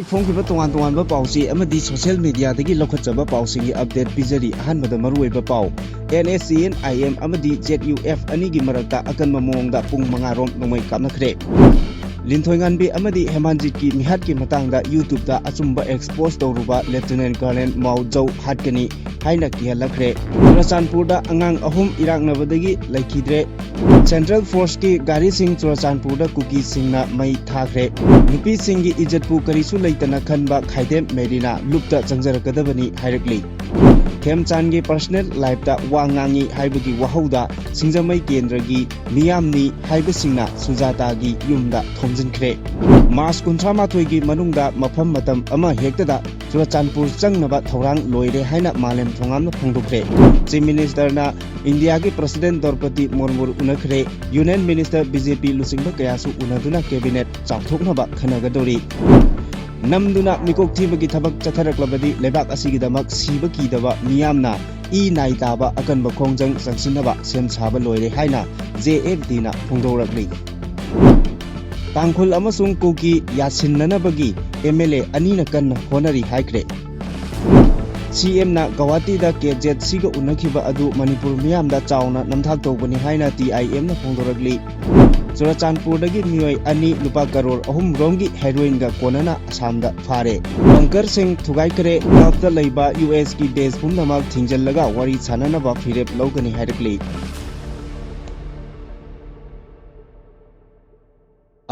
ꯐꯣꯡꯈꯤꯕ ꯇꯣꯉꯥꯟ-ꯇꯣꯉꯥꯟꯕ ꯄꯥꯎꯆꯦ ꯑꯃꯗꯤ ꯁꯣꯁꯤꯌꯦꯜ ꯃꯤꯗꯤꯌꯥꯗꯒꯤ ꯂꯧꯈꯠꯆꯕ ꯄꯥꯎꯁꯤꯡꯒꯤ ꯑꯞꯗꯦꯠ ꯄꯤꯖꯔꯤ꯫ ꯑꯍꯥꯟꯕꯗ ꯃꯔꯨꯑꯣꯏꯕ ꯄꯥꯎ NSCN-IM ꯑꯃꯗꯤ ZUF ꯑꯅꯤꯒꯤ ꯃꯔꯛꯇ ꯑꯀꯟꯕ ꯃꯑꯣꯡꯗ ꯄꯨꯡ 5ꯔꯣꯝ ꯅꯣꯡꯃꯩ ꯀꯥꯞꯅꯈ꯭ꯔꯦ꯫ ꯂꯤꯟꯊꯣꯏꯉꯥꯟꯕꯤ ꯑꯃꯗꯤ ꯍꯦꯃꯥꯟꯖꯤꯠꯀꯤ ꯃꯤꯍꯥꯠꯀꯤ ꯃꯇꯥꯡꯗ ꯌꯨꯇ꯭ꯌꯨꯕꯇ ꯑꯆꯨꯝꯕ ꯑꯦꯛꯁꯄꯣꯖ ꯇꯧꯔꯨꯕ ꯂꯦꯐꯇꯤꯅꯦꯟꯠ ꯀꯔꯅꯦꯜ ꯃꯥꯎ ꯍꯥꯠꯀꯅꯤ ꯍꯥꯏꯅ ꯀꯤꯍꯜꯂꯛꯈ꯭ꯔꯦ꯫ ꯆꯨꯔꯆꯥꯟꯄꯨꯔꯗ ꯑꯉꯥꯡ 3 ꯏꯔꯥꯛꯅꯕꯗꯒꯤ ꯂꯩꯈꯤꯗ꯭ꯔꯦ꯫ ꯁꯦꯟꯇ꯭ꯔꯦꯜ ꯐꯣꯔꯁꯀꯤ ꯒꯥꯔꯤꯁꯤꯡ ꯆꯨꯔꯆꯥꯟꯄꯨꯔꯗ ꯀꯨꯀꯤꯁꯤꯡꯅ ꯃꯩ ꯊꯥꯈ꯭ꯔꯦ꯫ ꯅꯨꯄꯤꯁꯤꯡꯒꯤ ꯏꯖꯠꯄꯨ ꯀꯔꯤꯁꯨ ꯂꯩꯇꯅ ꯈꯟꯕ ꯈꯥꯏꯗꯦꯝ ꯃꯦꯔꯤꯅ ꯂꯨꯞꯇ ꯆꯪꯖꯔꯛꯀꯗꯕꯅꯤ ꯍꯥꯏꯔꯛꯂꯤ꯫ ꯈꯦꯝꯆꯥꯟꯒꯤ ꯄꯔꯁꯣꯅꯦꯜ ꯂꯥꯏꯐꯇ ꯋꯥ ꯉꯥꯡꯏ ꯍꯥꯏꯕꯒꯤ ꯋꯥꯍꯧꯗ ꯁꯤꯡꯖꯃꯩ ꯀꯦꯟꯗ꯭ꯔꯒꯤ ꯃꯤꯌꯥꯝꯅꯤ ꯍꯥꯏꯕꯁꯤꯡꯅ ꯁꯨꯖꯥꯇꯥꯒꯤ ꯌꯨꯝꯗ ꯊꯣꯝꯖꯤꯟꯈ꯭ꯔꯦ꯫ ꯃꯥꯔꯆ 38ꯒꯤ ꯃꯅꯨꯡꯗ ꯃꯐꯝ ꯃꯇꯝ ꯑꯃ ꯍꯦꯛꯇꯗ ꯆꯨꯔꯆꯥꯟꯄꯨꯔ ꯆꯪꯅꯕ ꯊꯧꯔꯥꯡ ꯂꯣꯏꯔꯦ ꯍꯥꯏꯅ ꯃꯥꯂꯦꯝ ꯊꯣꯉꯥꯝꯅ ꯐꯣꯡꯗꯣꯛꯈ꯭ꯔꯦ꯫ ꯆꯤꯐ ꯃꯤꯅꯤꯁꯇꯔꯅ ꯏꯟꯗꯤꯌꯥꯒꯤ ꯄ꯭ꯔꯁꯤꯗꯦꯟꯠ ꯗ꯭ꯔꯧꯄꯗꯤ ꯃꯨꯔꯃꯨ ꯎꯅꯈ꯭ꯔꯦ꯫ ꯌꯨꯅꯤꯌꯟ ꯃꯤꯅꯤꯁꯇꯔ BJP ꯂꯨꯆꯤꯡꯕ ꯀꯌꯥꯁꯨ ꯎꯅꯗꯨꯅ ꯀꯦꯕꯤꯅꯦꯠ ꯆꯥꯎꯊꯣꯛꯅꯕ ꯈꯟꯅꯒꯗꯧꯔꯤ꯫ ꯅꯝꯗꯨꯅ ꯃꯤꯀꯣꯛ ꯊꯤꯕꯒꯤ ꯊꯕꯛ ꯆꯠꯊꯔꯛꯂꯕꯗꯤ ꯂꯩꯕꯥꯛ ꯑꯁꯤꯒꯤꯗꯃꯛ ꯁꯤꯕ ꯀꯤꯗꯕ ꯃꯤꯌꯥꯝꯅ ꯅꯥꯏ ꯇꯥꯕ ꯑꯀꯟꯕ ꯈꯣꯡꯖꯪ ꯆꯪꯁꯤꯟꯅꯕ ꯁꯦꯝ ꯁꯥꯕ ꯂꯣꯏꯔꯦ ꯍꯥꯏꯅ JFDꯅ ꯐꯣꯡꯗꯣꯛꯂꯛꯂꯤ꯫ ꯇꯥꯡꯈꯨꯜ ꯑꯃꯁꯨꯡ ꯀꯨꯀꯤ ꯌꯥꯁꯤꯟꯅꯅꯕꯒꯤ MLA ꯑꯅꯤꯅ ꯀꯟꯅ ꯍꯣꯠꯅꯔꯤ ꯍꯥꯏꯈ꯭ꯔꯦ꯫ CMꯅ ꯒꯧꯍꯥꯇꯤꯗ KZCꯒ ꯎꯅꯈꯤꯕ ꯑꯗꯨ ꯃꯅꯤꯄꯨꯔ ꯃꯤꯌꯥꯝꯗ ꯆꯥꯎꯅ ꯅꯝꯊꯥꯛ ꯇꯧꯕꯅꯤ ꯍꯥꯏꯅ TIMꯅ ꯐꯣꯡꯗꯣꯔꯛꯂꯤ꯫ ꯆꯨꯔꯆꯥꯟꯄꯨꯔꯗꯒꯤ ꯃꯤꯑꯣꯏ 2 ꯂꯨꯄꯥ ꯀꯔꯣꯔ 3ꯔꯣꯝꯒꯤ ꯍꯦꯔꯣꯏꯟꯒ ꯀꯣꯟꯅꯅ ꯑꯁꯥꯝꯗ ꯐꯥꯔꯦ꯫ ꯕꯪꯀꯔꯁꯤꯡ ꯊꯨꯒꯥꯏꯈ꯭ꯔꯦ꯫ ꯒꯜꯐꯇ ꯂꯩꯕ USꯒꯤ ꯕꯦꯖ ꯄꯨꯝꯅꯃꯛ ꯊꯤꯡꯖꯤꯜꯂꯒ ꯋꯥꯔꯤ ꯁꯥꯅꯅꯕ ꯐꯤꯔꯦꯞ ꯂꯧꯒꯅꯤ ꯍꯥꯏꯔꯛꯂꯤ꯫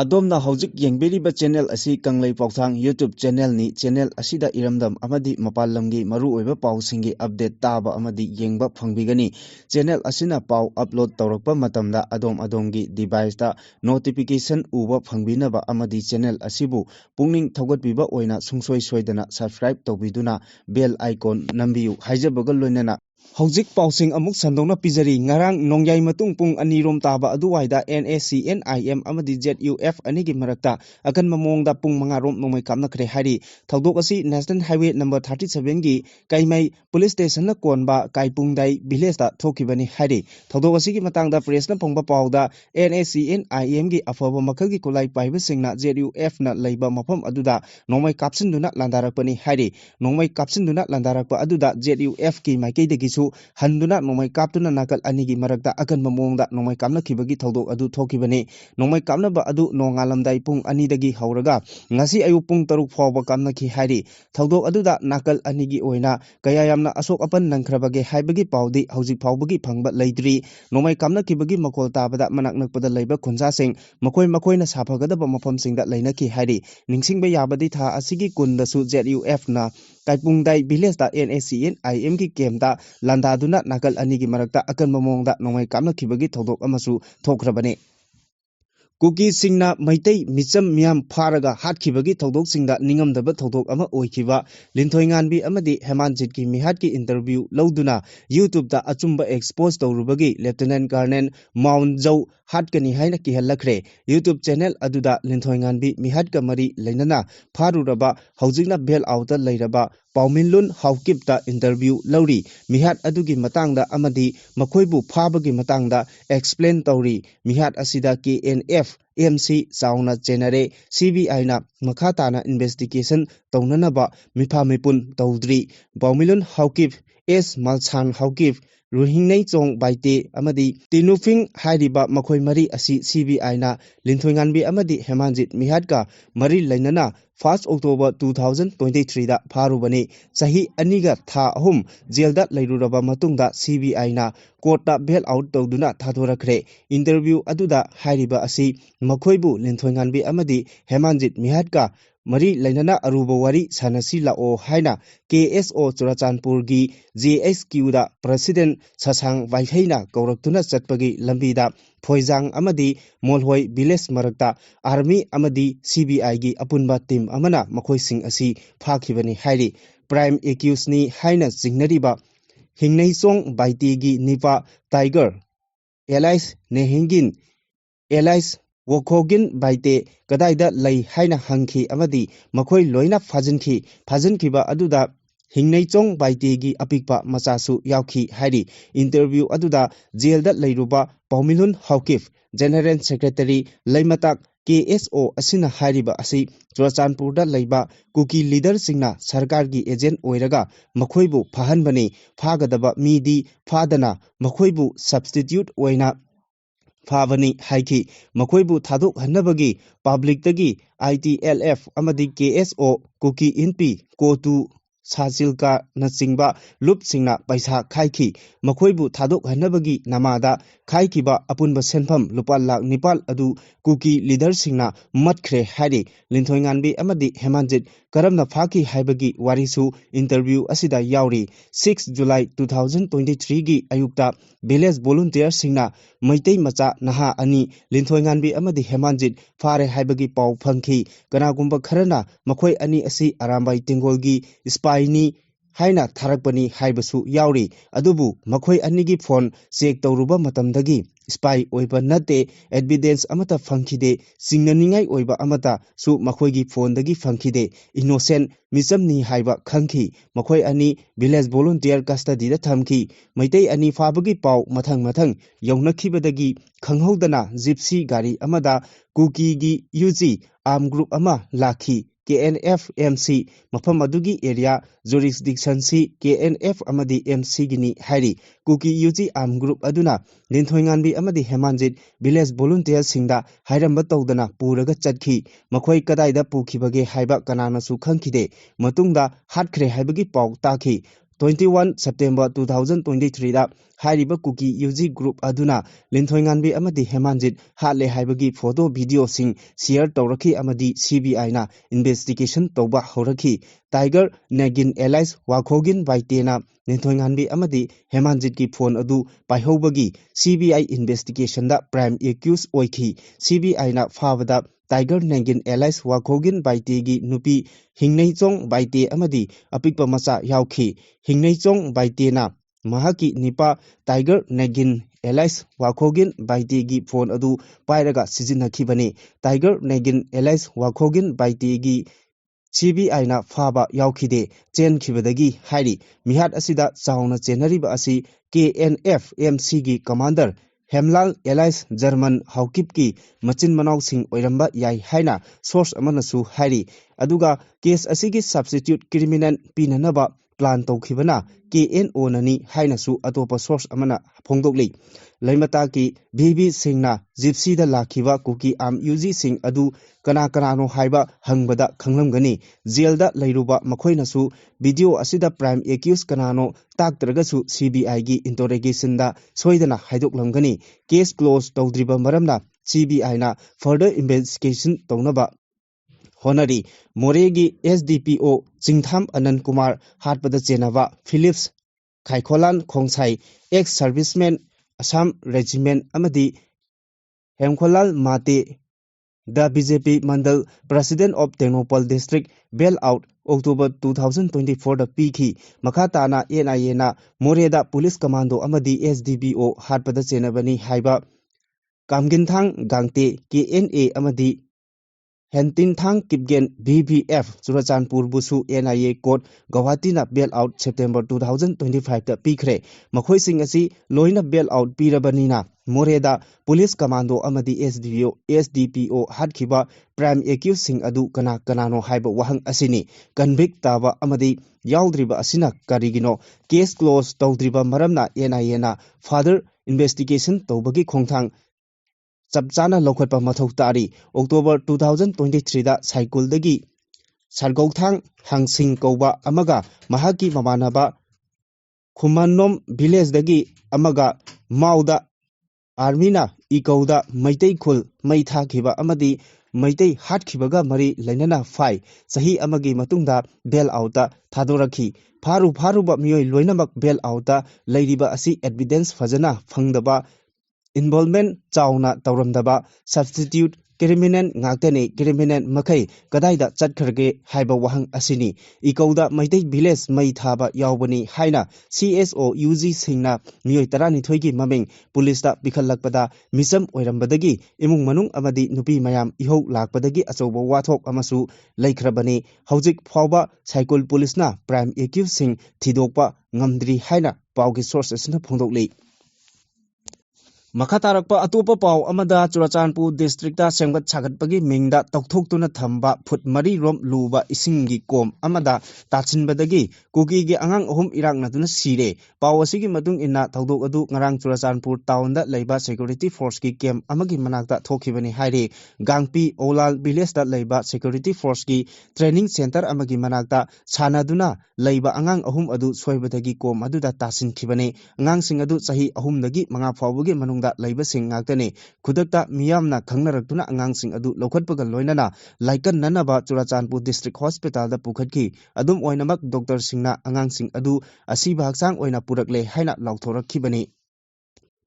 ꯑꯗꯣꯝꯅ ꯍꯧꯖꯤꯛ ꯌꯦꯡꯕꯤꯔꯤꯕ ꯆꯦꯅꯦꯜ ꯑꯁꯤ ꯀꯪꯂꯩ ꯄꯥꯎꯊꯥꯡ ꯌꯨꯇ꯭ꯌꯨꯕ ꯆꯦꯅꯦꯜꯅꯤ꯫ ꯆꯦꯅꯦꯜ ꯑꯁꯤꯗ ꯏꯔꯝꯗꯝ ꯑꯃꯗꯤ ꯃꯄꯥꯟ ꯂꯝꯒꯤ ꯃꯔꯨꯑꯣꯏꯕ ꯄꯥꯎꯁꯤꯡꯒꯤ ꯑꯞꯗꯦꯠ ꯇꯥꯕ ꯑꯃꯗꯤ ꯌꯦꯡꯕ ꯐꯪꯕꯤꯒꯅꯤ꯫ ꯆꯦꯅꯦꯜ ꯑꯁꯤꯅ ꯄꯥꯎ ꯑꯞꯂꯣꯗ ꯇꯧꯔꯛꯄ ꯃꯇꯝꯗ ꯑꯗꯣꯝꯒꯤ ꯗꯤꯚꯥꯏꯁꯇ ꯅꯣꯇꯤꯐꯤꯀꯦꯁꯟ ꯎꯕ ꯐꯪꯕꯤꯅꯕ ꯑꯃꯗꯤ ꯆꯦꯅꯦꯜ ꯑꯁꯤꯕꯨ ꯄꯨꯛꯅꯤꯡ ꯊꯧꯒꯠꯄꯤꯕ ꯑꯣꯏꯅ ꯁꯨꯡꯁꯣꯏ ꯁꯣꯏꯗꯅ ꯁꯕꯁꯀ꯭ꯔꯥꯏꯕ ꯇꯧꯕꯤꯗꯨꯅ ꯕꯦꯜ ꯑꯥꯏꯀꯣꯟ ꯅꯝꯕꯤꯌꯨ ꯍꯥꯏꯖꯕꯒ ꯂꯣꯏꯅꯅ ꯍꯧꯖꯤꯛ ꯄꯥꯎꯁꯤꯡ ꯑꯃꯨꯛ ꯁꯟꯗꯣꯛꯅ ꯄꯤꯖꯔꯤ꯫ ꯉꯔꯥꯡ ꯅꯣꯡꯌꯥꯏ ꯃꯇꯨꯡ ꯄꯨꯡ 2ꯔꯣꯝ ꯇꯥꯕ ꯑꯗꯨꯋꯥꯏꯗ NSCN-IM ꯑꯃꯗꯤ ZUF ꯑꯅꯤꯒꯤ ꯃꯔꯛꯇ ꯑꯀꯟꯕ ꯃꯑꯣꯡꯗ ꯄꯨꯡ 5ꯔꯣꯝ ꯅꯣꯡꯃꯩ ꯀꯥꯞꯅꯈ꯭ꯔꯦ ꯍꯥꯏꯔꯤ꯫ ꯊꯧꯗꯣꯛ ꯑꯁꯤ ꯅꯦꯁꯅꯦꯜ ꯍꯥꯏꯋꯦ ꯅꯝꯕꯔ 37ꯒꯤ ꯀꯩꯃꯩ ꯄꯨꯂꯤꯁ ꯁ꯭ꯇꯦꯁꯟꯅ ꯀꯣꯟꯕ ꯀꯥꯏꯄꯨꯡꯗꯥꯏ ꯚꯤꯂꯦꯖꯇ ꯊꯣꯛꯈꯤꯕꯅꯤ ꯍꯥꯏꯔꯤ꯫ ꯊꯧꯗꯣꯛ ꯑꯁꯤꯒꯤ ꯃꯇꯥꯡꯗ ꯄ꯭ꯔꯦꯁꯅ ꯐꯪꯕ ꯄꯥꯎꯗ NSCN-IMꯒꯤ ꯑꯐꯕ ꯃꯈꯜꯒꯤ ꯈꯨꯠꯂꯥꯏ ꯄꯥꯏꯕꯁꯤꯡꯅ ZUFꯅ ꯂꯩꯕ ꯃꯐꯝ ꯑꯗꯨꯗ ꯅꯣꯡꯃꯩ ꯀꯥꯞꯁꯤꯟꯗꯨꯅ ꯂꯥꯟꯗꯥꯔꯛꯄꯅꯤ ꯍꯥꯏꯔꯤ꯫ ꯅꯣꯡꯃꯩ ꯀꯥꯞꯁꯤꯟꯗꯨꯅ ꯂꯥꯟꯗꯥꯔꯛꯄ ꯑꯗꯨꯗ ZUFꯀꯤ ꯃꯥꯏꯀꯩꯗꯒꯤꯁꯨ ꯍꯟꯗꯨꯅ ꯅꯣꯡꯃꯩ ꯀꯥꯞꯇꯨꯅ ꯅꯥꯀꯜ ꯑꯅꯤꯒꯤ ꯃꯔꯛꯇ ꯑꯀꯟꯕ ꯃꯑꯣꯡꯗ ꯅꯣꯡꯃꯩ ꯀꯥꯞꯅꯈꯤꯕꯒꯤ ꯊꯧꯗꯣꯛ ꯑꯗꯨ ꯊꯣꯛꯈꯤꯕꯅꯤ꯫ ꯅꯣꯡꯃꯩ ꯀꯥꯞꯅꯕ ꯑꯗꯨ ꯅꯣꯡꯉꯥꯜꯂꯝꯗꯥꯏ ꯄꯨꯡ 2ꯗꯒꯤ ꯍꯧꯔꯒ ꯉꯁꯤ ꯑꯌꯨꯛ ꯄꯨꯡ 6 ꯐꯥꯎꯕ ꯀꯥꯞꯅꯈꯤ ꯍꯥꯏꯔꯤ꯫ ꯊꯧꯗꯣꯛ ꯑꯗꯨꯗ ꯅꯥꯀꯜ ꯑꯅꯤꯒꯤ ꯑꯣꯏꯅ ꯀꯌꯥ ꯌꯥꯝꯅ ꯑꯁꯣꯛ ꯑꯄꯟ ꯅꯪꯈ꯭ꯔꯕꯒꯦ ꯍꯥꯏꯕꯒꯤ ꯄꯥꯎꯗꯤ ꯍꯧꯖꯤꯛ ꯐꯥꯎꯕꯒꯤ ꯐꯪꯕ ꯂꯩꯇ꯭ꯔꯤ꯫ ꯅꯣꯡꯃꯩ ꯀꯥꯞꯅꯈꯤꯕꯒꯤ ꯃꯈꯣꯜ ꯇꯥꯕꯗ ꯃꯅꯥꯛ ꯅꯛꯄꯗ ꯂꯩꯕ ꯈꯨꯟꯖꯥꯁꯤꯡ ꯃꯈꯣꯏꯅ ꯁꯥꯐꯒꯗꯕ ꯃꯐꯝꯁꯤꯡꯗ ꯂꯩꯅꯈꯤ ꯍꯥꯏꯔꯤ꯫ ꯅꯤꯡꯁꯤꯡꯕ ꯌꯥꯕꯗꯤ ꯊꯥ ꯑꯁꯤꯒꯤ ꯀꯨꯟꯗꯁꯨ ZUFꯅ ꯀꯥꯏꯄꯨꯡꯗꯥꯏ ꯚꯤꯂꯦꯖꯇ NSCN-IMꯒꯤ ꯀꯦꯝꯞꯇ ꯂꯥꯟꯗꯥꯗꯨꯅ ꯅꯥꯀꯜ ꯑꯅꯤꯒꯤ ꯃꯔꯛꯇ ꯑꯀꯟꯕ ꯃꯑꯣꯡꯗ ꯅꯣꯡꯃꯩ ꯀꯥꯞꯅꯈꯤꯕꯒꯤ ꯊꯧꯗꯣꯛ ꯑꯃꯁꯨ ꯊꯣꯛꯈ꯭ꯔꯕꯅꯤ꯫ ꯀꯨꯀꯤꯁꯤꯡꯅ ꯃꯩꯇꯩ ꯃꯤꯆꯝ ꯃꯤꯌꯥꯝ ꯐꯥꯔꯒ ꯍꯥꯠꯈꯤꯕꯒꯤ ꯊꯧꯗꯣꯛꯁꯤꯡꯗ ꯅꯤꯡꯉꯝꯗꯕ ꯊꯧꯗꯣꯛ ꯑꯃ ꯑꯣꯏꯈꯤꯕ ꯂꯤꯟꯊꯣꯏꯉꯥꯟꯕꯤ ꯑꯃꯗꯤ ꯍꯦꯃꯥꯟꯖꯤꯠꯀꯤ ꯃꯤꯍꯥꯠꯀꯤ ꯏꯟꯇꯔꯚ꯭ꯌꯨ ꯂꯧꯗꯨꯅ ꯌꯨꯇ꯭ꯌꯨꯕꯇ ꯑꯆꯨꯝꯕ ꯑꯦꯛꯁꯄꯣꯖ ꯇꯧꯔꯨꯕꯒꯤ ꯂꯦꯐꯇꯤꯅꯦꯟꯠ ꯀꯔꯅꯦꯜ ꯃꯥꯎ ꯍꯥꯠꯀꯅꯤ ꯍꯥꯏꯅ ꯀꯤꯍꯜꯂꯛꯈ꯭ꯔꯦ꯫ ꯌꯨꯇ꯭ꯌꯨꯕ ꯆꯦꯅꯦꯜ ꯑꯗꯨꯗ ꯂꯤꯟꯊꯣꯏꯉꯥꯟꯕꯤ ꯃꯤꯍꯥꯠꯀ ꯃꯔꯤ ꯂꯩꯅꯅ ꯐꯥꯔꯨꯔꯕ ꯍꯧꯖꯤꯛꯅ ꯕꯦꯜ ꯑꯥꯎꯠꯇ ꯂꯩꯔꯕ ꯄꯥꯎꯃꯤꯟꯂꯨꯟ ꯍꯥꯎꯀꯤꯞꯇ ꯏꯟꯇꯔꯚ꯭ꯌꯨ ꯂꯧꯔꯤ꯫ ꯃꯤꯍꯥꯠ ꯑꯗꯨꯒꯤ ꯃꯇꯥꯡꯗ ꯑꯃꯗꯤ ꯃꯈꯣꯏꯕꯨ ꯐꯥꯕꯒꯤ ꯃꯇꯥꯡꯗ ꯑꯦꯛꯁꯄ꯭ꯂꯦꯟ ꯇꯧꯔꯤ꯫ ꯃꯤꯍꯥꯠ ꯑꯁꯤꯗ KNF MC ꯆꯥꯎꯅ ꯆꯦꯟꯅꯔꯦ꯫ CBIꯅ ꯃꯈꯥ ꯇꯥꯅ ꯏꯟꯚꯦꯁꯇꯤꯒꯦꯁꯟ ꯇꯧꯅꯅꯕ ꯃꯤꯐꯥ-ꯃꯤꯄꯨꯟ ꯇꯧꯗ꯭ꯔꯤ꯫ ꯄꯥꯎꯃꯤꯂꯨꯟ ꯍꯥꯎꯀꯤꯞ S ꯃꯜꯁꯥꯟ ꯍꯥꯎꯀꯤꯞ ꯔꯨꯍꯤꯡꯅꯩꯆꯣꯡ ꯕꯥꯏꯇꯦ ꯑꯃꯗꯤ ꯇꯤꯅꯨꯐꯤꯡ ꯍꯥꯏꯔꯤꯕ ꯃꯈꯣꯏ ꯃꯔꯤ ꯑꯁꯤ CBIꯅ ꯂꯤꯟꯊꯣꯏꯉꯥꯟꯕꯤ ꯑꯃꯗꯤ ꯍꯦꯃꯥꯟꯖꯤꯠ ꯃꯤꯍꯥꯠꯀ ꯃꯔꯤ ꯂꯩꯅꯅ 1 ꯑꯣꯛꯇꯣꯕꯔ 2023ꯗ ꯐꯥꯔꯨꯕꯅꯤ꯫ ꯆꯍꯤ 2ꯒ ꯊꯥ 3 ꯖꯦꯜꯗ ꯂꯩꯔꯨꯔꯕ ꯃꯇꯨꯡꯗ CBIꯅ ꯀꯣꯔꯠꯇ ꯕꯦꯜ ꯑꯥꯎꯠ ꯇꯧꯗꯨꯅ ꯊꯥꯗꯣꯔꯛꯈ꯭ꯔꯦ꯫ ꯏꯟꯇꯔꯚ꯭ꯌꯨ ꯑꯗꯨꯗ ꯍꯥꯏꯔꯤꯕ ꯑꯁꯤ ꯃꯈꯣꯏꯕꯨ ꯂꯤꯟꯊꯣꯏꯉꯥꯟꯕꯤ ꯑꯃꯗꯤ ꯍꯦꯃꯥꯟꯖꯤꯠ ꯃꯤꯍꯥꯠꯀ ꯃꯔꯤ ꯂꯩꯅꯅ ꯑꯔꯨꯕ ꯋꯥꯔꯤ ꯁꯥꯅꯁꯤ ꯂꯥꯛꯑꯣ ꯍꯥꯏꯅ KSO ꯆꯨꯔꯆꯥꯟꯄꯨꯔꯒꯤ JHQꯗ ꯄ꯭ꯔꯁꯤꯗꯦꯟꯠ ꯁꯁꯥꯡ ꯋꯥꯏꯐꯩꯅ ꯀꯧꯔꯛꯇꯨꯅ ꯆꯠꯄꯒꯤ ꯂꯝꯕꯤꯗ ꯐꯣꯏꯖꯥꯡ ꯑꯃꯗꯤ ꯃꯣꯜꯍꯣꯏ ꯚꯤꯂꯦꯖ ꯃꯔꯛꯇ ꯑꯥꯔꯃꯤ ꯑꯃꯗꯤ CBIꯒꯤ ꯑꯄꯨꯟꯕ ꯇꯤꯝ ꯑꯃꯅ ꯃꯈꯣꯏꯁꯤꯡ ꯑꯁꯤ ꯐꯥꯈꯤꯕꯅꯤ ꯍꯥꯏꯔꯤ꯫ ꯄ꯭ꯔꯥꯏꯝ ꯑꯦꯀ꯭ꯌꯨꯖꯅꯤ ꯍꯥꯏꯅ ꯆꯤꯡꯅꯔꯤꯕ ꯍꯤꯡꯅꯩꯆꯣꯡ ꯕꯥꯏꯇꯦꯒꯤ ꯅꯤꯄꯥ ꯇꯥꯏꯒꯔ ꯑꯦꯂꯥꯏꯁ ꯅꯦꯍꯤꯡꯒꯤꯟ ꯑꯦꯂꯥꯏꯁ ꯋꯣꯈꯣꯒꯤꯟ ꯕꯥꯏꯇꯦ ꯀꯗꯥꯏꯗ ꯂꯩ ꯍꯥꯏꯅ ꯍꯪꯈꯤ ꯑꯃꯗꯤ ꯃꯈꯣꯏ ꯂꯣꯏꯅ ꯐꯥꯖꯤꯟꯈꯤ꯫ ꯐꯥꯖꯤꯟꯈꯤꯕ ꯑꯗꯨꯗ Hingneichong Baitegi apikpa machasu yauki hairi interview aduda jailda leiruba Paumilun Haukif General Secretary Leimatak KSO asina hairiba asi Churachandpurda leiba kuki leader singna sarkargi agent oiraga makhoibu phahanbani phagadaba midi phadana makhoibu substitute oina Phavani Haiki, Makoibu Taduk Hanabagi, Public Tagi, ITLF, Amadi KSO, Kuki Inpi, Kotu Sasilka Nasingba, Lup Singna, Paisa Kaiki, Makoibu Taduk Hanabagi, Namada, Kaikiba, Apunba Senpam, Lupal Nipal Adu, Kuki Leader Singna, Matkre Hari, Lintoinganbi Amadi Hemanjit, Karamna Faki Haibagi, Warisu, Interview Asida Yauri, 6 July 2023 Gi Ayukta, Village Volunteer Singna, Maitei Macha Naha Ani, Lintoinganbi Amadi Hemanjit, Fare Haibagi Pau Funky, Ganagumba Karana, Makoi Ani Asi Arambai Tingolgi, Spiny, Haina Tarakbani Haibasu Yauri, Adubu, Makoi Anigi Phone, Sek Tauruba Matamdagi, Spy Oiba Nate, Evidence Amata Funkide, Singnaningai Oiba Amata, Su Makoigi Phone Dagi Funkide, Innocent, Misamni Haiba Kanki, Makoi Ani, Village Volunteer Custody the Tamki, Maitei Ani Fabagi Pau, Matang, Yaunakibadagi, Kanghodana, Gypsy Gari Amada, Kuki Gi UG, Arm Group Ama, Laki, KNF MC, Mapamadugi area, jurisdiction C, KNF Amadi MC Gini Hari, Kuki UG Arm Group Aduna, Lintoinganbi Amadi Hemanjit, Village Volunteer Singda, Hairamba Taudana, Puraga Chadki, Makoi Kadaida Pukibage Haiba Kanana Sukhankide, Matunda, Hatkre Haibagi Pau Taki, 21 September 2023 da Hariba Kuki UG Group Aduna Lintoinganbi Amadi Hemanjit Hatle Haibagi photo video sing share Tauraki Amadi CBI na investigation Toba Horaki Tiger Nagin Allies Wakhogin Baitena Lintoinganbi Amadi Hemanjit ki phone adu Paihobagi CBI investigation da prime accused oiki CBI na Favada Tiger Nagin Allies Wakhogin Baitegi Nupi Hingneichong Baite Amadi Apikpa Macha Yauki Hingneichong Baitena Mahaki Nipa Tiger Nagin Allies Wakhogin Baitegi phone adu Pairaga Sizinakibani Tiger Nagin Allies Wakhogin Baitegi CBI na Faba Yaukide Chen Kibadagi Hari Mihat Asida Sauna Chenariba Asi KNF MC gi Commander Hemlal Allies German Haukip ki Machin Manau Sing Oiramba Yai Haina Source Amanasu Hari Aduga Case Asigi Substitute Criminal Pinanaba Plan Tokibana KNO Nani Haina Su Atopa Source Amana Pongdokli Laimata ki BB Singna Gypsy da Lakiba Kuki Am UG Sing Adu Kana Kanano Haiba Hangbada Kanglamgani Jailda Lairuba Makoina Su Video Asida Prime Accused Kanano Taktragasu CBI gi Interrogation da Soidana Haidok Lamgani Case Closed Tawdriba Maramna CBI na Further Investigation Taunaba Honari Moregi SDPO Chingtham Anand Kumar Hatpada Chenava Phillips Kaikholan Khongsai ex-serviceman Assam Regiment Amadi Hemkholal Mate the BJP Mandal President of Tenopal District bail out October 2024 the Piki Makatana NIA na Moreda Police Commando Amadi SDPO Hatpada Chenabani Haiba Kamginthang Gangte KNA Amadi Hentin Thang Kipgen BBF Churachandpur Busu NIA Court Guwahati na bail out September 2025 da Pikre Makhoi sing asi loina bail out Pirabanina Moreda Police Commando Amadi SDPO Hadkiba Prime Accused Sing Adu Kana Kanano Haiba Wahang Asini Convict Taba Amadi Yaudriba Asina Karigino Case Closed Tawdriba Maramna NIA na Further Investigation Tawbagi Khongthang Sabjana Lokhatpa Mathau Tari October 2023 da Cycle Dagi Sargauthang Hangsing Koba Amaga Mahaki Mamanaba Khumanom Village Dagi Amaga Mauda Armina Ikauda Maitei Khul Maitha Kiba Amadi Maitei Hat Kibaga Mari Lainana Fai Sahi Amagi Matungda bail outa Thadoraki Faruba Mioi Loinamak bail outa Lairiba Asi evidence Fazana Fangdaba Involvement Chauna Tauramdaba Substitute criminal ngakte criminal makai kadaida chatkarge haiba wahang asini ikauda maitei village mai thaba yaubani haina CSO UG singna miyoi tarani thoigi maming police da bikhalakpada misam oirambadagi imung manung amadi nupi mayam ihou lakpadagi achoba wathok amasu laikhrabani haujik phawba cycle police na prime accused sing thidokpa ngamdri haina paugi sources na phongdokli Makatarakpa atopa pau amada Churachandpur district ta sengbat sagatpagi mingda tokthokuna thamba phut mari rom luba isingi kom amada tachinbadagi kuki gi angang ahum irang natuna sire pau asigi matung inna thodok adu ngarang Churachandpur town da leiba security force ki camp amagi manakta thokibani haire gangpi olal village da leiba security force ki training center amagi manakta sanaduna leiba angang ahum adu soibadagi kom adu da tachin khibani angang sing adu sahi ahum dagi manga phawbugi manung da leiba sing ngakane khudakta miyamna khangnarakuna angang sing adu lokhatpaga loinana laikan nanaba Churachandpur district hospital da pukhatki adum oinamak doctor singna angang sing adu asiba haksang oina purakle haina lauthorakhibani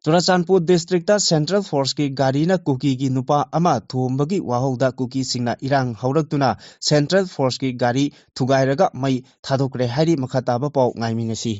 Churachandpur district ta central force ki gari na kuki gi nupa ama thumbagi wahauda kuki singna irang hauraktuna central force ki gari thugairaga mai thadokre hairi makhataba pau ngaiminasi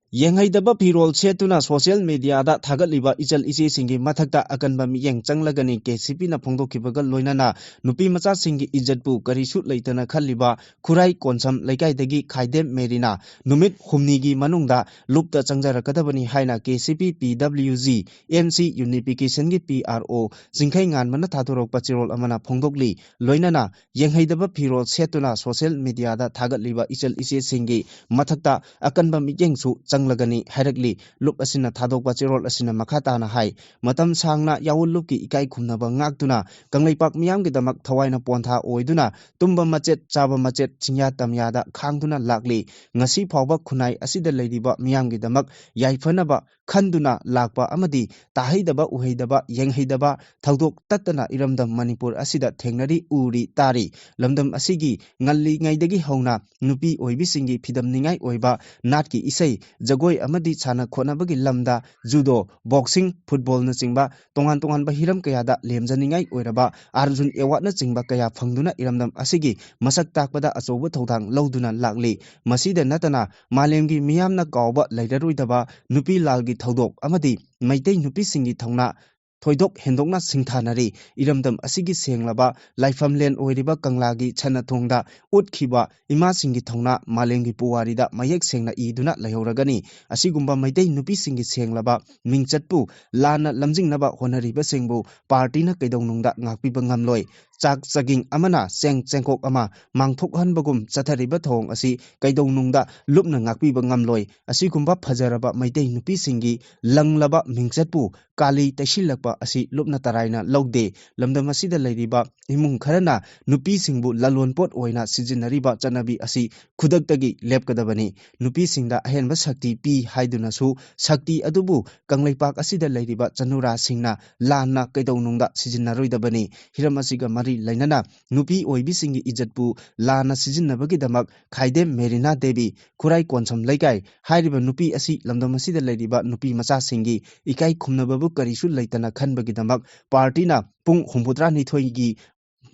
Yengaidaba Pirol Setuna social media da Tagaliba Ichal Isi Singi Matakta Akanba Miyang Changlagani KCP na Pongdo Kibaga Loinana Nupi Macha Singi Ijatpu Karishu Laitana Khaliba Kurai Konsam Laikai Dagi Kaidem Merina Numit Humnigi Manungda Lupta Changjara Katabani Haina KCP PWZ MC Unification gi PRO Singkai Ngan Mana Taturok Pachirol Amana Pongdokli Loinana Yengaidaba Pirol Setuna social media da Tagaliba Ichal Isi Singi Matakta Akanba Miyang Su Changlagani Harakli Lup Asina Thadokpa Chirol Asina Makhatana Hai Matam Sangna Yawul Lupki Ikai Khumnaba Ngaktuna Kanglaipak Miyamgi Damak Thawaina Pontha Oiduna Tumba Machet Chaba Machet Chingya Tamyada Khangduna Lakli Ngasi Phawba Khunai Asida Leidiba Miyamgi Damak Yaifanaba Khanduna Lakpa Amadi Tahaidaba Uhaidaba Yenghaidaba Thaudok Tatana Iramdam Manipur Asida Thengnari Uri Tari Lamdam Asigi Ngalli Ngaidagi Hauna Nupi Oibisingi Phidam Ningai Oiba Natki Isai Jagoi Amadi Chana Khonabagi Lamda Judo Boxing Football na Chingba Tongan Tongan ba Hiram Kayada Lemjaningai Oiraba Arjun Award na Chingba Kaya Phangduna Iramdam Asigi Masak Takpada Achoba Thodang Lauduna Lakli Masida Natana Malemgi Miyamna Kauba Laidaruidaba Nupi Lalgi Thodok Amadi Maitei Nupi Singi Thongna Thoidok Hendokna Singthanari Iramdam Asigi Senglaba Laifamlen Oiriba Kanglagi Chana Thongda Utkhiba Ima Singi Thongna Malengi Puwarida Mayek Sengna Iduna Laihoragani Asigumba Maitei Nupi Singi Senglaba Mingchatpu Lana Lamjingnaba Honariba Sengbu Party na Kaidongnungda Ngakpiba Ngamloi Chak Chaging Amana Seng Chengkok Ama Mangthokhanbagum Chathariba Thong Asi Kaidongnungda Lupna Ngakpiba Ngamloi Asigumba Phajaraba Maitei Nupi Singi Langlaba Mingchatpu Kali Taishilakpa Asi Lupna Taraina Logde Lamdam Asida Lairiba Imung Kharana Nupi Singbu Lalonpot Oina Sijinariba Chanabi Asi Khudaktagi Lepkadabani Nupi Singda Ahenba Sakti Pi Haidunasu Sakti Adubu Kanglaipak Asida Lairiba Chanura Singna Lana Kaidongnungda Sijinaroidabani Hiram Asiga Mari Lainana Nupi Oibi Singi Ijatpu Lana Sijinabagi Damak Khaidem Merina Devi Kurai Konsam Laikai Hairiba Nupi Asi Lamdam Asida Lairiba Nupi Macha Singi Ikai Khumnababu Karisu Laitana Khanbagi Damak Partina Pung Humputra Nithoigi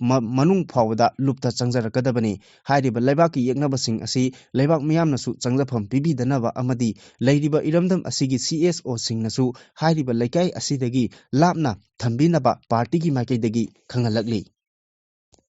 Manung Phawda Lupta Changjarakadabani Hairiba Laibaki Yeknabasing Asi Laibak Miyamnasu Changjafam Pibidanaba Amadi Lairiba Iramdam Asigi CSO Singnasu Hairiba Laikai Asidagi Lapna Thambinaba Partigi Maikaidagi Khangalakli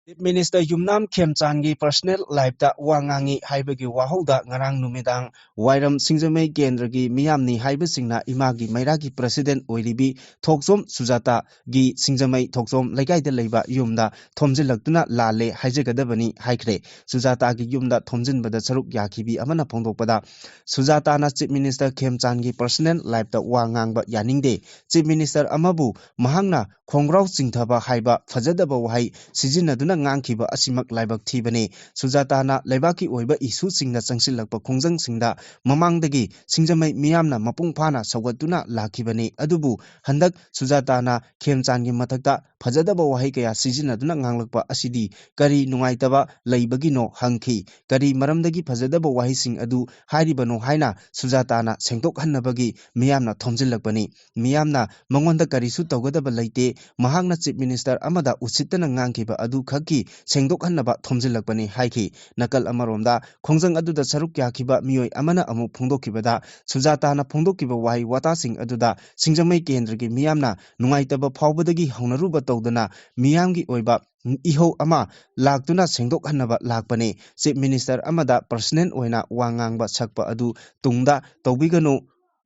Chief Minister Yumnam Khemchandgi personal life da wangangi haibagi wahauda ngarang numidang Wairam Singjamei Kendragi Miyamni haibasingna imagi mairagi president oiribi Thoksom Sujata gi Singjamei Thoksom Laikai da leiba yumda thomjilaktuna lale haijagadabani haikre Sujata gi yumda thomjinbada saruk yakhibi amana phongdokpada Sujata na Chief Minister Khemchandgi personal life da wangangba yaningde Chief Minister amabu mahangna khongrau chingthaba haiba fajadaba wahai sijinaduna ꯆꯤꯡꯅꯗꯨꯅ ꯉꯥꯡꯈꯤꯕ ꯑꯁꯤꯃꯛ ꯂꯥꯏꯕꯛ ꯊꯤꯕꯅꯤ ꯁꯨꯖꯥꯇꯥꯅ ꯂꯩꯕꯥꯛꯀꯤ ꯑꯣꯏꯕ ꯏꯁꯨꯁꯤꯡꯗ ꯆꯪꯁꯤꯜꯂꯛꯄ ꯈꯣꯡꯖꯪꯁꯤꯡꯗ ꯃꯃꯥꯡꯗꯒꯤ ꯁꯤꯡꯖꯃꯩ ꯃꯤꯌꯥꯝꯅ ꯃꯄꯨꯡ ꯐꯥꯅ ꯁꯧꯒꯠꯇꯨꯅ ꯂꯥꯛꯈꯤꯕꯅꯤ ꯑꯗꯨꯕꯨ ꯍꯟꯗꯛ ꯁꯨꯖꯥꯇꯥꯅ ꯈꯦꯝꯆꯥꯟꯒꯤ ꯃꯊꯛꯇ ꯐꯖꯗꯕ ꯋꯥꯍꯩ kaya ꯁꯤꯖꯤꯟꯅꯗꯨꯅ ꯉꯥꯡꯂꯛꯄ ꯑꯁꯤꯗꯤ ꯀꯔꯤ ꯅꯨꯡꯉꯥꯏꯇꯕ ꯂꯩꯕꯒꯤꯅꯣ ꯍꯪꯈꯤ ꯀꯔꯤ ꯃꯔꯝꯗꯒꯤ ꯐꯖꯗꯕ ꯋꯥꯍꯩꯁꯤꯡ ꯑꯗꯨ ꯍꯥꯏꯔꯤꯕꯅꯣ ꯍꯥꯏꯅ ꯁꯨꯖꯥꯇꯥꯅ ꯁꯦꯡꯗꯣꯛꯍꯟꯅꯕꯒꯤ ꯃꯤꯌꯥꯝꯅ ꯊꯣꯝꯖꯤꯜꯂꯛꯄꯅꯤ ꯃꯤꯌꯥꯝꯅ ꯃꯉꯣꯟꯗ ꯀꯔꯤꯁꯨ ꯇꯧꯒꯗꯕ ꯂꯩꯇꯦ ꯃꯍꯥꯛꯅ ꯆꯤꯞ ꯃꯤꯅꯤꯁꯇꯔ ꯑꯃꯗ ꯎꯁꯤꯠꯇꯅ ꯉꯥꯡꯈꯤꯕ ꯑꯗꯨ ꯈꯛꯀꯤ ꯁꯦꯡꯗꯣꯛꯍꯟꯅꯕ ꯊꯣꯝꯖꯤꯜꯂꯛꯄꯅꯤ ꯍꯥꯏꯈꯤ ꯅꯀꯜ ꯑꯃꯔꯣꯝꯗ ꯈꯣꯡꯖꯪ ꯑꯗꯨꯗ ꯁꯔꯨꯛ ꯌꯥꯈꯤꯕ ꯃꯤꯑꯣꯏ ꯑꯃꯅ ꯑꯃꯨꯛ ꯐꯣꯡꯗꯣꯛꯈꯤꯕꯗ ꯁꯨꯖꯥꯇꯥꯅ ꯐꯣꯡꯗꯣꯛꯈꯤꯕ ꯋꯥꯍꯩ ꯋꯥꯇꯥꯁꯤꯡ ꯑꯗꯨꯗ ꯁꯤꯡꯖꯃꯩ ꯀꯦꯟꯗ꯭ꯔꯒꯤ ꯃꯤꯌꯥꯝꯅ ꯅꯨꯡꯉꯥꯏꯇꯕ ꯐꯥꯎꯕꯗꯒꯤ ꯍꯧꯅꯔꯨꯕ ꯇꯧꯗꯅ ꯃꯤꯌꯥꯝꯒꯤ ꯑꯣꯏꯕ ꯏꯍꯧ ꯑꯃ ꯂꯥꯛꯇꯨꯅ ꯁꯦꯡꯗꯣꯛꯍꯟꯅꯕ ꯂꯥꯛꯄꯅꯤ ꯆꯤꯞ ꯃꯤꯅꯤꯁꯇꯔ ꯑꯃꯗ ꯄꯔꯁꯅꯦꯜ ꯑꯣꯏꯅ ꯋꯥ ꯉꯥꯡꯕ ꯁꯛꯄ ꯑꯗꯨ ꯇꯨꯡꯗ ꯇꯧꯕꯤꯒꯅꯨ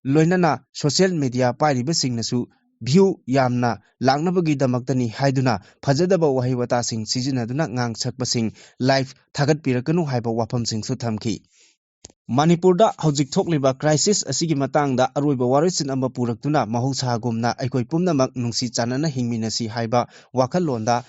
ꯂꯣꯏꯅꯅ ꯁꯣꯁꯤꯌꯦꯜ ꯃꯤꯗꯤꯌꯥ ꯄꯥꯏꯔꯤꯕꯁꯤꯡꯅꯁꯨ ꯚ꯭ꯌꯨ ꯌꯥꯝꯅ ꯂꯥꯛꯅꯕꯒꯤꯗꯃꯛꯇꯅꯤ ꯍꯥꯏꯗꯨꯅ ꯐꯖꯗꯕ ꯋꯥꯍꯩ ꯋꯥꯇꯥꯁꯤꯡ ꯁꯤꯖꯤꯟꯅꯗꯨꯅ ꯉꯥꯡ ꯁꯛꯄꯁꯤꯡ ꯂꯥꯏꯚ ꯊꯥꯒꯠꯄꯤꯔꯛꯀꯅꯨ ꯍꯥꯏꯕ ꯋꯥꯐꯝꯁꯤꯡꯁꯨ ꯊꯝꯈꯤ ꯃꯅꯤꯄꯨꯔꯗ ꯍꯧꯖꯤꯛ ꯊꯣꯛꯂꯤꯕ ꯀ꯭राꯏꯁꯤꯁ ꯑꯁꯤꯒꯤ ꯃꯇꯥꯡꯗ ꯑꯔꯣꯏꯕ ꯋꯥꯔꯣꯏꯁꯤꯟ ꯑꯃ ꯄꯨꯔꯛꯇꯨꯅ ꯃꯍꯧꯁꯥꯒꯨꯝꯅ ꯑꯩꯈꯣꯏ ꯄꯨꯝꯅꯃꯛ ꯅꯨꯡꯁꯤ ꯆꯥꯟꯅꯅ ꯍꯤꯡꯃꯤꯟꯅꯁꯤ ꯍꯥꯏꯕ ꯋꯥꯈꯜꯂꯣꯟꯗ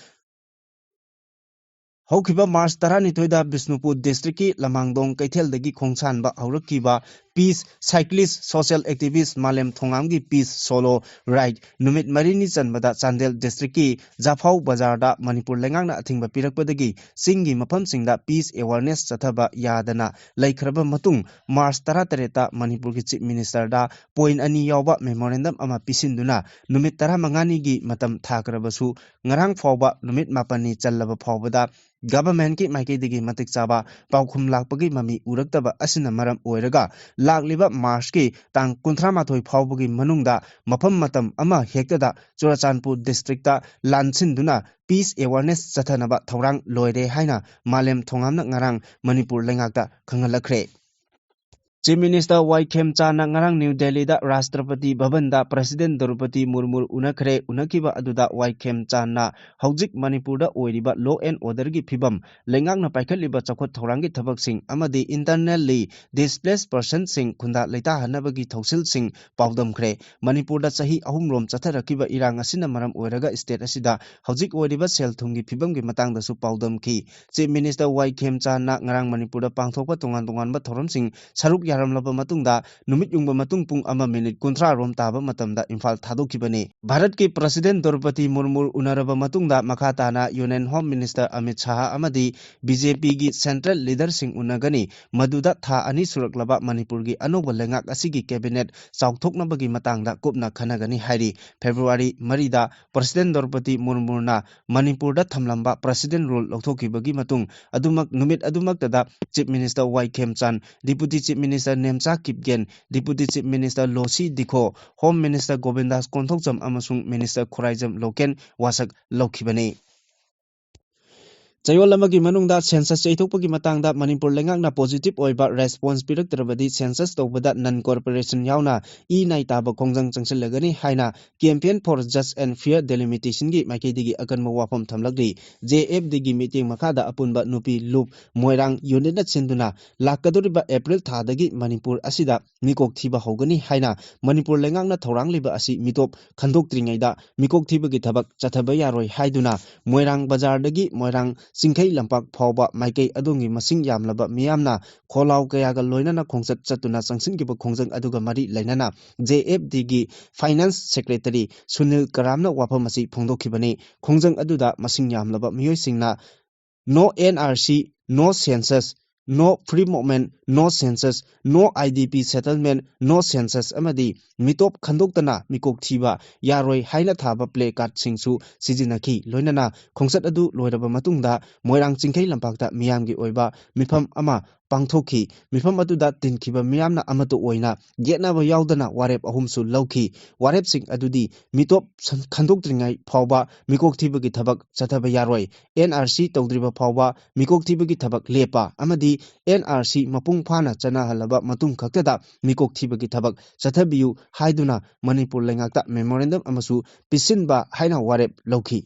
ꯍꯧꯈꯤꯕ ꯃꯥꯔꯆ 12ꯗ ꯕꯤꯁꯅꯨꯄꯨꯔ ꯗꯤꯁꯇ꯭ꯔꯤꯛꯀꯤ ꯂꯃꯥꯡꯗꯣꯡ ꯀꯩꯊꯦꯜꯗꯒꯤ ꯈꯣꯡꯁꯥꯟꯕ ꯍꯧꯔꯛꯈꯤꯕ ꯄꯤꯁ ꯁꯥꯏꯀ꯭ꯂꯤꯁ ꯁꯣꯁꯤꯌꯦꯜ ꯑꯦꯛꯇꯤꯚꯤꯁꯠ ꯃꯥꯂꯦꯝ ꯊꯣꯡꯉꯥꯝꯒꯤ ꯄꯤꯁ ꯁꯣꯂꯣ ꯔꯥꯏꯗ ꯅꯨꯃꯤꯠ 4ꯅꯤ ꯆꯟꯕꯗ ꯆꯥꯟꯗꯦꯜ ꯗꯤꯁꯇ꯭ꯔꯤꯛꯀꯤ ꯖꯥꯐꯥꯎ ꯕꯖꯥꯔꯗ ꯃꯅꯤꯄꯨꯔ ꯂꯩꯉꯥꯛꯅ ꯑꯊꯤꯡꯕ ꯄꯤꯔꯛꯄꯗꯒꯤ ꯆꯤꯡꯒꯤ ꯃꯐꯝꯁꯤꯡꯗ ꯄꯤꯁ ꯑꯦꯋꯥꯔꯅꯦꯁ ꯆꯠꯊꯕ ꯌꯥꯗꯅ ꯂꯩꯈ꯭ꯔꯕ ꯃꯇꯨꯡ ꯃꯥꯔꯆ 18ꯗ ꯃꯅꯤꯄꯨꯔꯒꯤ ꯆꯤꯞ ꯃꯤꯅꯤꯁꯇꯔꯗ ꯄꯣꯏꯟꯠ 2 ꯌꯥꯎꯕ ꯃꯦꯃꯣꯔꯦꯟꯗꯝ ꯑꯃ ꯄꯤꯁꯤꯟꯗꯨꯅ ꯅꯨꯃꯤꯠ 15ꯅꯤꯒꯤ ꯃꯇꯝ ꯊꯥꯈ꯭ꯔꯕꯁꯨ ꯉꯔꯥꯡ ꯐꯥꯎꯕ ꯅꯨꯃꯤꯠ 4ꯅꯤ ꯆꯜꯂꯕ ꯐꯥꯎꯕꯗ ꯒꯚꯔꯟꯃꯦꯟꯠꯀꯤ ꯃꯥꯏꯀꯩꯗꯒꯤ ꯃꯇꯤꯛ ꯆꯥꯕ ꯄꯥꯎꯈꯨꯝ ꯂꯥꯛꯄꯒꯤ ꯃꯃꯤ ꯎꯔꯛꯇꯕ ꯑꯁꯤꯅ ꯃꯔꯝ ꯑꯣꯏꯔꯒ ꯂꯥꯛꯂꯤꯕ ꯃꯥꯔꯆꯀꯤ ꯇꯥꯡ 38 ꯐꯥꯎꯕꯒꯤ ꯃꯅꯨꯡꯗ ꯃꯐꯝ ꯃꯇꯝ ꯑꯃ ꯍꯦꯛꯇꯗ ꯆꯨꯔꯆꯥꯟꯄꯨꯔ ꯗꯤꯁꯇ꯭ꯔꯤꯛꯇ ꯂꯥꯟꯁꯤꯟꯗꯨꯅ ꯄꯤꯁ ꯑꯦꯋꯥꯔꯅꯦꯁ ꯆꯠꯊꯅꯕ ꯊꯧꯔꯥꯡ ꯂꯣꯏꯔꯦ ꯍꯥꯏꯅ ꯃꯥꯂꯦꯝ ꯊꯣꯡꯉꯥꯝꯅ ꯉꯔꯥꯡ ꯃꯅꯤꯄꯨꯔ ꯂꯩꯉꯥꯛꯇ ꯈꯪꯍꯜꯂꯛꯈ꯭ꯔꯦ चीफ मिनिस्टर वाई खेमचाना ngarang न्यू दिल्ली दा राष्ट्रपति भवन दा प्रेसिडेंट द्रौपदी मुर्मू उनखरे उनखिबा अदुदा वाई खेमचाना हौजिक मणिपुर दा ओइरिबा लॉ एंड ऑर्डर की फिबम लेंगांगना पाइखलिबा चौखट थौरांगी थबकसिंग अमदी इंटरनली डिस्प्लेस पर्सन सिंग खुंदा लेता हनबगी थौसिल सिंग पाउदमखरे मणिपुर दा सही अहुमरोम चथरकिबा इरांग असिना मरम ओइरगा स्टेट असिदा हौजिक ओइरिबा सेल थुंगी फिबम की मतंग दसु पाउदमखी चीफ मिनिस्टर वाई खेमचाना ngarang मणिपुर दा पांगथोकबा तोंगान तोंगानबा थौरमसिंग saruk yaramlaba matungda numit yungba matung pung ama minute 30 rom taba matamda imphal thadokibani bharat ki president Draupadi Murmu unaraba matungda makhatana union home minister Amit Shah amadi BJP gi central leader sing unagani maduda tha ani suraklaba manipur gi anoba lengak asigi cabinet chawthoknabagi matangda kupna khanagani hairi February 3 da president Draupadi Murmu na manipur da thamlamba president rule lokthokibagi matung adumak numit adumak tada chief minister Y Khemchan deputy chief minister Nemcha Kipgen, Deputy Chief Minister Losi Dikho, Home Minister Govindas Konthokcham amasung Minister Khuraijam Loken wasak laukhibani. चयोल अमगी मनुंगदा census चैथोकपगी मतंगदा मणिपुर लेंगाकना positive ओइबा response पिरक्तरबदी census तौबदा नन कॉर्पोरेशन यावना ई नाइ ताबा खोंजंग चंगसिलगनी हाइना campaign for just and fair delimitation की माइकेदिगी अकनम वाफम थमलगदी जेएफडी की मीटिंग मखादा अपुनबा नुपी लुप मोइरांग यूनिट सिंदुना लाकदोरिबा अप्रैल थादगी मणिपुर असिदा मिकोक थीबा होगनी हाइना मणिपुर लेंगाकना थौरांगलिबा असि मितोप खंदोक्त्रिङैदा मिकोक थीबगी थबक चथबा यारोय हाइदुना मोइरांग बाजारदगी मोइरांग सिंखै लंपाक फावबा माइकै अदोंगी मसिंग यामलबा मियामना खोलाव कयागा लोइनना खोंचत चतुना चंगसिनगिबा खोंजंग अदुगा मरी लैनना जेएफडी गी फाइनेंस सेक्रेटरी सुनील करामना वाफम असि फोंदोखिबनी खोंजंग अदुदा मसिंग यामलबा मियोइसिंगना no NRC no census no free movement no census no IDP settlement no census अमदी मितोप खंदोक्तना मिकोक थीबा यारोय हाइना थाबा प्ले कार्ड सिंगसु सिजिनखी लोइनना खोंसत अदु लोइरबा मतुंगदा मोइरांग चिंखै लंपाकता मियामगी ओइबा मिफम अमा पांगथोखी मिफम अदुदा तिनखिबा मियामना अमतो ओइना गेटनाबा यावदना वारेप अहुमसु लौखी वारेप सिंग अदुदी मितोप खंदोक्त्रिङै फावबा मिकोक थीबगी थबक चथबा यारोय एनआरसी तौद्रिबा फावबा मिकोक थीबगी थबक लेपा अमदी एनआरसी मपुंग फाना चनाहलबा मतुंग खक्तदा मिकोक थीबगी थबक चथबियु हाइदुना मणिपुर लेंगाकता मेमोरेंडम अमसु पिसिनबा हाइना वारेप लौखी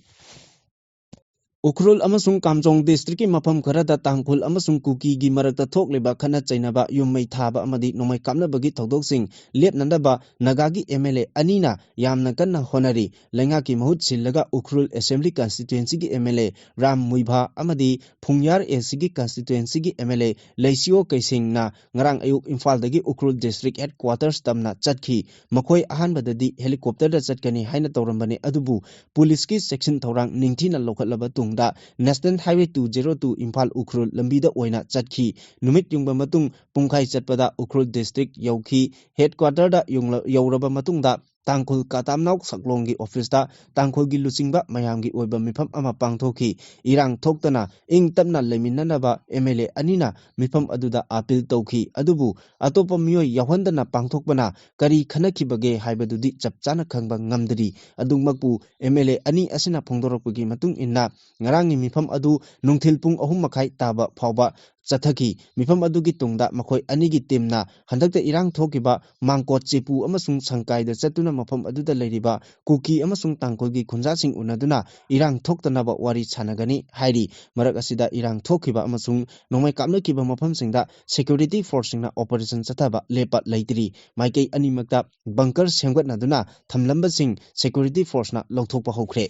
Ukhrul amasung Kamjong district ki mafam kharada tangkhul amasung kuki gi marakta thokleba khana chainaba yummei thaba amadi nomai kamnabagi thaudoksing lepnandaba nagagi MLA anina yamna kanna honari lenga ki mahut sillaga Ukhrul assembly constituency gi MLA Ram Muibha amadi Phungyar AC gi constituency gi MLA Leisio Kaising na ngarang ayuk Imphal dagi Ukhrul district headquarters tamna chatkhi makhoi ahanbadadi helicopter da chatkani haina tawrambane adubu police ki section thorang ningthina lokhatlaba da National Highway 202 Imphal Ukhrul lambida oina chatki numit yungba matung pungkhai chatpada Ukhrul district yauki headquarter da yauraba matung da Tangkhul Katamnau Saklonggi office da Tangkhul gi Lucingba mayamgi oiba mifam ama pangthoki irang thoktana ing tapna leminanaba MLA anina mifam aduda appeal tauki adubu atopa miyoi yawhandana pangthokpana kari khanakhibage haibadudi chapchana khangba ngamdri adungmakpu MLA ani asina phongdorakpagi matung inna ngarangi mifam adu nungthil pung 3 taba phawba chathaki mifam adugi tungda makhoi anigi timna handakta irang thokiba mangkot chepu amasung sangkai da chatuna mafam aduda leiriba kuki amasung tangkolgi khunjasing unaduna irang thoktanaba wari chanagani hairi marak asida irang thokiba amasung nomai kapnakiba mafam singda security force singna operation chathaba lepa leitri maikei animakta bunker semgatnaduna thamlamba sing security force na lokthokpa hokre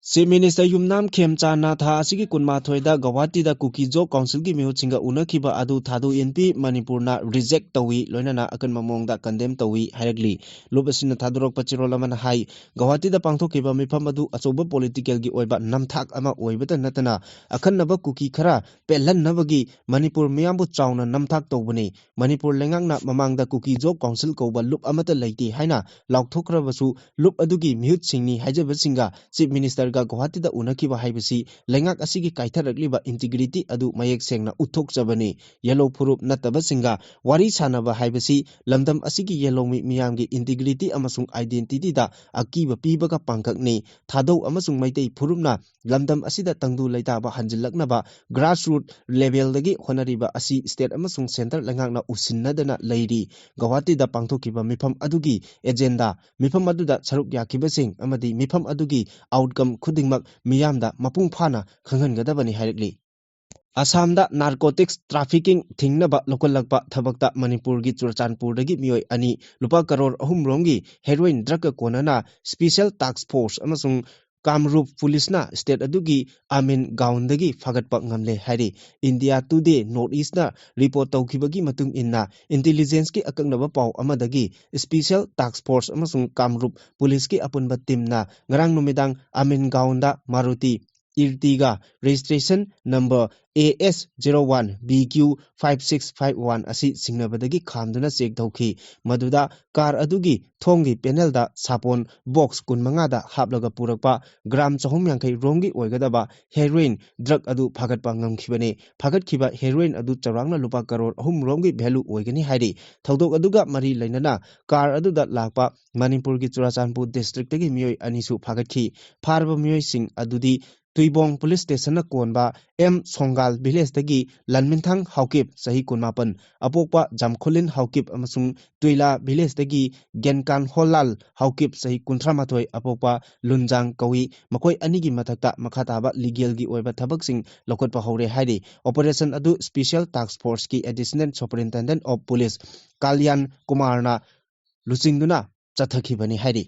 Chief Minister Yumnam Khemchana tha asigi kunmathoida Guwahati da Kuki Job Council gi mihutsinga unakhiba adu thadu NP Manipurna reject tawi loinana akan mamongda condemn tawi hairagli lobasina thadurok pachirol amana hai Guwahati da pangthokiba mifam adu achoba political gi oiba namthak ama oibata natana akhanaba Kuki khara pelhannabagi Manipur miyambu chauna namthak tawbani Manipur lengangna mamangda Kuki Job Council koba lup amata leiti haina laukthokrabasu lup adugi mihutsingni haijabasinga Chief Minister Guwahati da unakiba haibasi lengak asigi kaitharakliba integrity adu mayek sengna uthokjabani yellow phurup nataba singa wari sanaba haibasi lamdam asigi yellow miyamgi integrity amasung identity da akiba pibaga pangkakni thadau amasung maitei phurupna lamdam asida tangdu leitaba hanjilaknaba grassroots level dagi honariba asi state amasung center lengakna usinnadana leiri Guwahati da pangthokiba mifam adugi agenda mifam aduda saruk yakibasing amadi mifam adugi outcome khudingmak miyamda mapung phana khanghangadabani hairikli Assamda narcotics trafficking thingnaba lokalakpa thabakta Manipur gi Churachandpur dagi miyoi ani lupa crore 3 rongi heroin drug konana special task force amasung Kamrup police na state adugi Amin Gaundagi fagatpa ngamle hari India Today North East na report tawkhibagi matung inna intelligence ki akaknaba paw amadagi special task force amasung Kamrup police ki apunba team na ngarang numidang Amin Gaunda Maruti Ertiga registration number AS01BQ5651 asi singnabadagi khamduna check thauki maduda car adugi thongi panel da sapon box 15 da haplaga purakpa gram 380 rongi oigadaba heroin drug adu phagatpa ngamkhibani phagatkiba heroin adu charangna lupa crore 3 rongi value oigani hairi thaudok aduga mari lainana car aduda lakpa Manipur gi Churachandpur district tagi miyoi anisu phagatki pharba miyoi sing adudi Tuibong police station na konba M Songal village dagi Lanminthang Haukip sahi kunmapan apokpa Jamkholin Haukip amasung Tuila village dagi Genkan Holal Haukip sahi kuntramathoi apokpa Lunjang Kawi makoi anigi mathakta makhataba legal gi oiba thabaksing lokotpa hore hairi operation adu special task force ki additional superintendent of police Kalyan Kumarna Lucingduna chathakibani hairi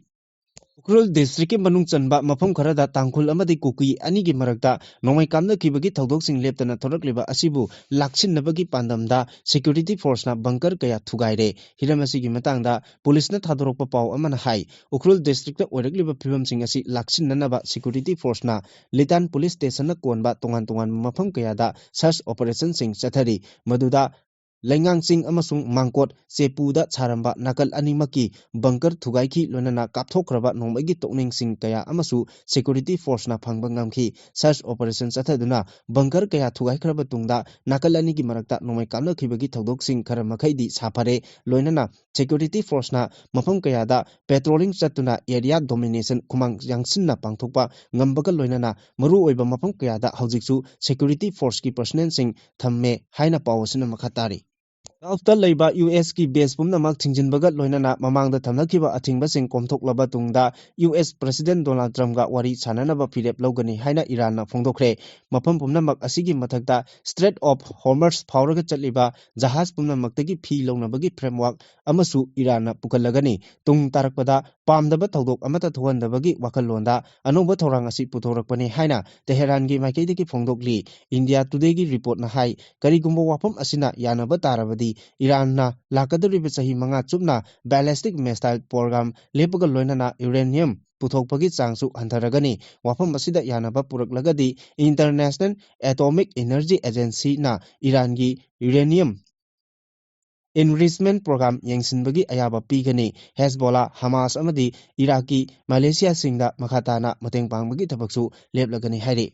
Ukhrul district ki manung chanba mafam kharada tangkhul amadi kuki anigi marakta nomai kamna kibagi thaudok leptana thorakliba asibu laksinnabagi pandamda security force na bunker kaya thugaire hiramasi gi matangda police na thadorokpa paw amana hai Ukhrul district ta oirakliba phibam sing asi laksinnanaba security force na Litan police station na konba tongan mafam kaya da search operation sing chathari maduda Lengang sing amasung mangkot sepuda charamba nakal animaki bunker thugaiki lonana kapthokraba nomagi tokning sing kaya amasu security force na phangba ngamki search operation chathaduna bunker kaya thugaikraba tungda nakal anigi marakta nomai kamna khibagi thodok sing kharamakaidi safare loinana security force na mafam kaya da patrolling chatuna area domination khumang yangsinna pangthokpa ngambaga loinana maru oiba mafam kaya da haujiksu security force ki personnel sing thamme haina pawasina makhatari ꯒꯜꯐꯇ ꯂꯩꯕ US ꯒꯤ ꯕꯦꯁ ꯄꯨꯝꯅꯃꯛ ꯊꯤꯡꯖꯤꯟꯕꯒ ꯂꯣꯏꯅꯅ ꯃꯃꯥꯡꯗ ꯊꯝꯅꯈꯤꯕ ꯑꯊꯤꯡꯕꯁꯤꯡ ꯀꯣꯝꯊꯣꯛꯂꯕ ꯇꯨꯡꯗ US president Donald ꯇ꯭ꯔꯝꯞꯒ ꯋꯥꯔꯤ ꯁꯥꯅꯅꯕ ꯐꯤꯔꯦꯞ ꯂꯧꯒꯅꯤ ꯍꯥꯏꯅ ꯏꯔꯥꯟꯅ ꯐꯣꯡꯗꯣꯛꯈ꯭ꯔꯦ꯫ ꯃꯐꯝ ꯄꯨꯝꯅꯃꯛ ꯑꯁꯤꯒꯤ ꯃꯊꯛꯇ ꯁ꯭ꯇ꯭ꯔꯦꯠ ꯑꯣꯐ ꯍꯣꯔꯃꯁ ꯐꯥꯎꯔꯒ ꯆꯠꯂꯤꯕ ꯖꯍꯥꯖ ꯄꯨꯝꯅꯃꯛꯇꯒꯤ ꯐꯤ ꯂꯧꯅꯕꯒꯤ ꯐ꯭ꯔꯦꯝꯋꯥꯔꯛ ꯑꯃꯁꯨ ꯏꯔꯥꯟꯅ ꯄꯨꯈꯠꯂꯒꯅꯤ꯫ ꯇꯨꯡ ꯇꯥꯔꯛꯄꯗ ꯄꯥꯝꯗꯕ ꯊꯧꯗꯣꯛ ꯑꯃꯠꯇ ꯊꯣꯛꯍꯟꯗꯕꯒꯤ ꯋꯥꯈꯜꯂꯣꯟꯗ ꯑꯅꯧꯕ ꯊꯧꯔꯥꯡ ꯑꯁꯤ ꯄꯨꯊꯣꯔꯛꯄꯅꯤ ꯍꯥꯏꯅ ꯇꯦꯍꯔꯥꯟꯒꯤ ꯃꯥꯏꯀꯩꯗꯒꯤ ꯐꯣꯡꯗꯣꯛꯂꯤ꯫ ꯏꯟꯗꯤꯌꯥ ꯇꯨꯗꯦꯒꯤ ꯔꯤꯄꯣꯔꯠꯅ ꯍꯥꯏ ꯀꯔꯤꯒꯨꯝꯕ ꯋꯥꯐꯝ ꯑꯁꯤꯅ ꯌꯥꯅꯕ ꯇꯥꯔꯕꯗꯤ ꯏꯔꯥꯟꯅ ꯂꯥꯛꯀꯗꯧꯔꯤꯕ ꯆꯍꯤ 5 ꯆꯨꯞꯅ ꯕꯦꯂꯤꯁꯇꯤꯛ ꯃꯤꯁꯥꯏꯜ ꯄ꯭ꯔꯣꯒ꯭ꯔꯥꯝ ꯂꯦꯞꯄꯒ ꯂꯣꯏꯅꯅ ꯌꯨꯔꯦꯅꯤꯌꯝ ꯄꯨꯊꯣꯛꯄꯒꯤ ꯆꯥꯡꯁꯨ ꯍꯟꯊꯔꯒꯅꯤ꯫ ꯋꯥꯐꯝ ꯑꯁꯤꯗ ꯌꯥꯅꯕ ꯄꯨꯔꯛꯂꯒꯗꯤ ꯏꯟꯇꯔꯅꯦꯁꯅꯦꯜ ꯑꯦꯇꯣꯃꯤꯛ ꯏꯅꯔꯖꯤ ꯑꯦꯖꯦꯟꯁꯤꯅ ꯏꯔꯥꯟꯒꯤ ꯌꯨꯔꯦꯅꯤꯌꯝ ꯏꯟꯔꯤꯆꯃꯦꯟꯠ ꯄ꯭ꯔꯣꯒ꯭ꯔꯥꯝ ꯌꯦꯡꯁꯤꯟꯕꯒꯤ ꯑꯌꯥꯕ ꯄꯤꯒꯅꯤ꯫ ꯍꯦꯖꯕꯣꯂꯥ, ꯍꯃꯥꯁ ꯑꯃꯗꯤ ꯏꯔꯥꯛꯀꯤ ꯃꯤꯂꯤꯁꯤꯌꯥꯁꯤꯡꯗ ꯃꯈꯥ ꯇꯥꯅ ꯃꯇꯦꯡ ꯄꯥꯡꯕꯒꯤ ꯊꯕꯛꯁꯨ ꯂꯦꯞꯂꯒꯅꯤ ꯍꯥꯏꯔꯤ꯫